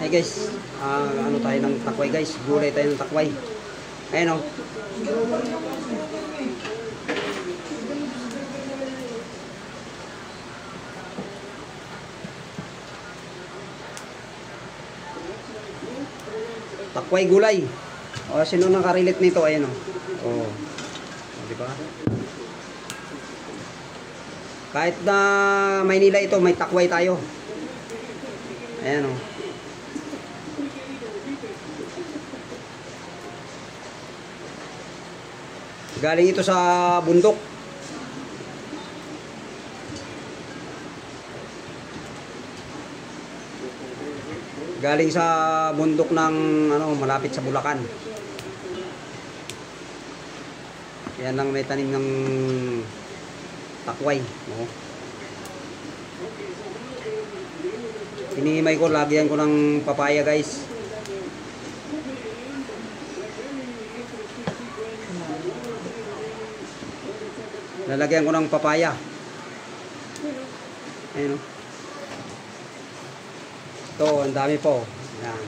Hey guys, ano tayo ng takway guys, gulay tayo ng takway. Ayan o. Takway gulay. O, sino nakarelate nito? Ayan o. O, diba? Kahit na Maynila ito, may takway tayo. Ayan o. Galing ito sa bundok. Galing sa bundok ng ano, malapit sa Bulacan. Yan lang may tanim ng takway. Oh. Hinihimay ko, lagyan ko ng papaya guys. Lalagyan ko ng papaya. Ayun. Ito, ang dami po. Yan.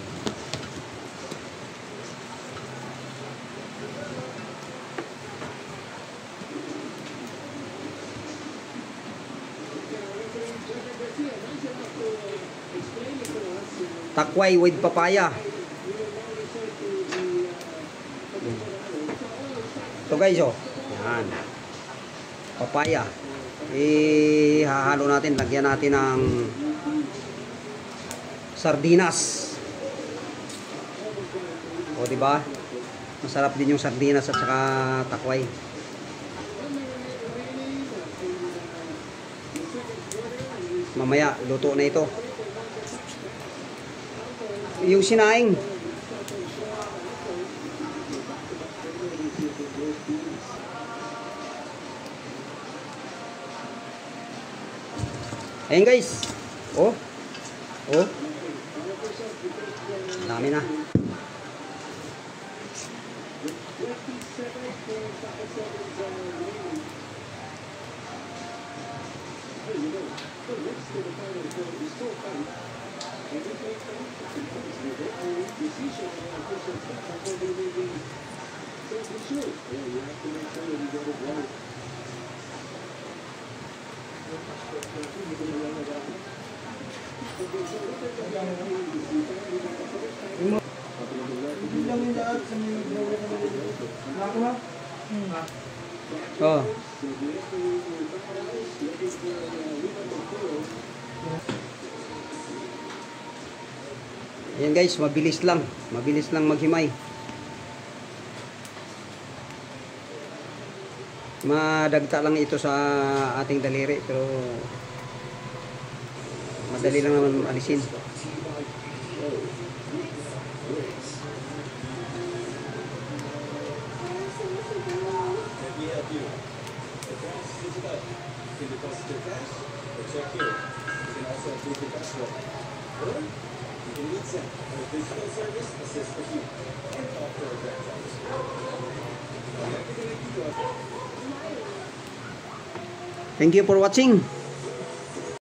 Takway with papaya. Ito guys, oh. Yan. Papaya. Ihahalo natin, lagyan natin ng sardinas. O di ba? Masarap din yung sardinas at saka takway. Mamaya luto na ito. Yung sinaing. Ayan guys. Oh. Oh. Dami na. Oh. Ayan guys, mabilis lang maghimay. Madagta lang ito sa ating daliri, pero madali lang naman alisin. Thank you for watching.